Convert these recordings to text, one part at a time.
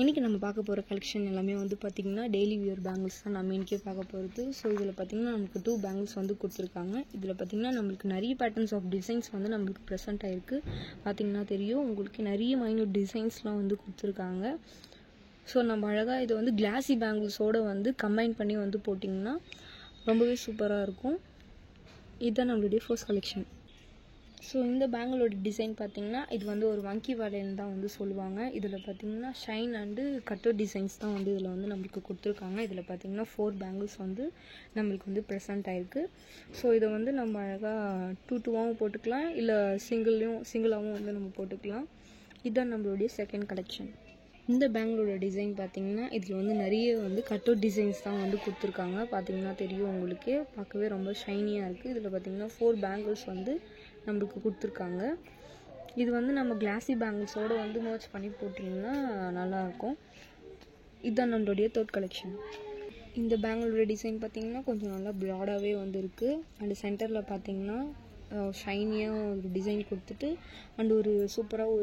இன்றைக்கி நம்ம பார்க்க போகிற கலெக்ஷன் எல்லாமே வந்து பார்த்திங்கன்னா டெய்லி வியர் பேங்கிள்ஸ் தான் நம்ம இன்றைக்கே பார்க்க போகிறது. ஸோ இதில் பார்த்திங்கன்னா நமக்கு 2 பேங்கிள்ஸ் வந்து கொடுத்துருக்காங்க. இதில் பார்த்திங்கன்னா நம்மளுக்கு நிறைய பேட்டர்ன்ஸ் ஆஃப் டிசைன்ஸ் வந்து நம்மளுக்கு ப்ரெசென்ட் ஆகிருக்கு. பார்த்திங்கன்னா தெரியும் உங்களுக்கு நிறைய மைன்யூட் டிசைன்ஸ்லாம் வந்து கொடுத்துருக்காங்க. ஸோ நம்ம அழகாக இதை வந்து கிளாஸி பேங்கிள்ஸோடு வந்து கம்பைன் பண்ணி வந்து போட்டிங்கன்னா ரொம்பவே சூப்பராக இருக்கும். இதுதான் நம்மளுடைய ஃபர்ஸ்ட் கலெக்ஷன். ஸோ இந்த பேங்கிளோட டிசைன் பார்த்திங்கன்னா இது வந்து ஒரு வங்கி வளையல் தான் வந்து சொல்லுவாங்க. இதில் பார்த்திங்கன்னா ஷைன் அண்டு கட்டர் டிசைன்ஸ் தான் வந்து இதில் வந்து நம்மளுக்கு கொடுத்துருக்காங்க. இதில் பார்த்திங்கன்னா 4 பேங்கிள்ஸ் வந்து நம்மளுக்கு வந்து ப்ரெசென்ட் ஆகிருக்கு. ஸோ இதை வந்து நம்ம அழகாக 2-2ஆகவும் போட்டுக்கலாம், இல்லை சிங்கிளாகவும் வந்து நம்ம போட்டுக்கலாம். இதுதான் நம்மளுடைய செகண்ட் கலெக்ஷன். இந்த பேங்கிளோட டிசைன் பார்த்திங்கன்னா இதில் வந்து நிறைய வந்து கட்டர் டிசைன்ஸ் தான் வந்து கொடுத்துருக்காங்க. பார்த்திங்கன்னா தெரியும் உங்களுக்கே, பார்க்கவே ரொம்ப ஷைனியாக இருக்குது. இதில் பார்த்திங்கன்னா 4 பேங்கிள்ஸ் வந்து நம்மளுக்கு கொடுத்துருக்காங்க. இது வந்து நம்ம கிளாஸி பேங்கிள்ஸோடு வந்து மர்ச் பண்ணி போட்டிங்கன்னா நல்லாயிருக்கும். இதுதான் நம்மளுடைய தேர்ட் கலெக்ஷன். இந்த பேங்கிளோட டிசைன் பார்த்திங்கன்னா கொஞ்சம் நல்லா ப்ராடாகவே வந்து இருக்குது. அண்டு சென்டரில் பார்த்திங்கன்னா ஷைனியாக ஒரு டிசைன் கொடுத்துட்டு அண்டு ஒரு சூப்பராக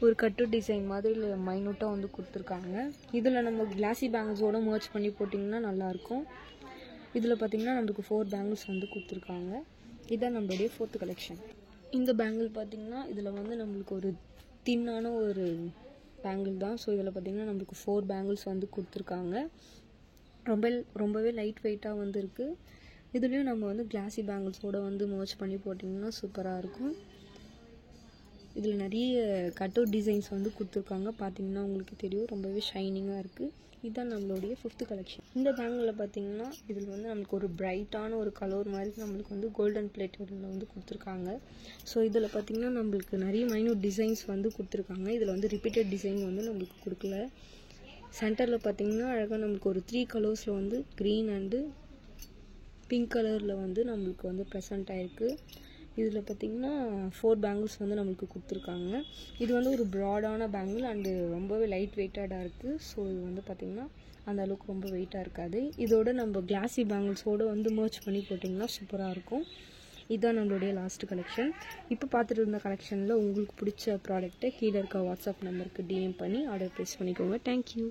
ஒரு கட்டு டிசைன் மாதிரி மைனூட்டாக வந்து கொடுத்துருக்காங்க. இதில் நம்ம கிளாஸி பேங்கிள்ஸோடு மர்ச் பண்ணி போட்டிங்கன்னா நல்லாயிருக்கும். இதில் பார்த்திங்கன்னா நம்மளுக்கு 4 பேங்கிள்ஸ் வந்து கொடுத்துருக்காங்க. இதுதான் நம்மளுடைய 4th கலெக்ஷன். இந்த பேங்கிள் பார்த்திங்கன்னா இதில் வந்து நம்மளுக்கு ஒரு தின்னான ஒரு பேங்கிள் தான். ஸோ இதில் பார்த்திங்கன்னா நம்மளுக்கு 4 பேங்கிள்ஸ் வந்து கொடுத்துருக்காங்க. ரொம்பவே லைட் வெயிட்டாக வந்து இருக்குது. இதுலேயும் நம்ம வந்து கிளாஸி பேங்கிள்ஸோடு வந்து மர்ச் பண்ணி போட்டிங்கன்னா சூப்பராக இருக்கும். இதில் நிறைய கட்டவுட் டிசைன்ஸ் வந்து கொடுத்துருக்காங்க. பார்த்திங்கன்னா உங்களுக்கு தெரியும் ரொம்பவே ஷைனிங்காக இருக்குது. இதுதான் நம்மளுடைய 5th கலெக்ஷன். இந்த பேங்கிளில் பார்த்திங்கன்னா இதில் வந்து நம்மளுக்கு ஒரு பிரைட்டான ஒரு கலர் மாதிரி நம்மளுக்கு வந்து கோல்டன் பிளேட்டடில் வந்து கொடுத்துருக்காங்க. ஸோ இதில் பார்த்திங்கன்னா நம்மளுக்கு நிறைய மைனூட் டிசைன்ஸ் வந்து கொடுத்துருக்காங்க. இதில் வந்து ரிப்பீட்டட் டிசைன் வந்து நம்மளுக்கு கொடுக்கல. சென்டரில் பார்த்திங்கன்னா அழகாக நம்மளுக்கு ஒரு 3 கலர்ஸில் வந்து க்ரீன் அண்டு பிங்க் கலரில் வந்து நம்மளுக்கு வந்து ப்ரெசென்ட் ஆகிருக்கு. இதில் பார்த்திங்கன்னா 4 பேங்கிள்ஸ் வந்து நம்மளுக்கு கொடுத்துருக்காங்க. இது வந்து ஒரு ப்ராடான பேங்கிள் அண்டு ரொம்பவே லைட் வெயிட்டடாக இருக்குது. ஸோ இது வந்து பார்த்திங்கன்னா அந்த அளவுக்கு ரொம்ப வெயிட்டாக இருக்காது. இதோட நம்ம கிளாஸி பேங்கிள்ஸோடு வந்து மர்ச் பண்ணி போட்டிங்கன்னா சூப்பராக இருக்கும். இதுதான் நம்மளுடைய லாஸ்ட் கலெக்ஷன். இப்போ பார்த்துட்டு இருந்த கலெக்ஷனில் உங்களுக்கு பிடிச்ச ப்ராடக்ட்டை கீழே இருக்க வாட்ஸ்அப் நம்பருக்கு டிஎம் பண்ணி ஆர்டர் ப்ளேஸ் பண்ணிக்கோங்க. தேங்க்யூ.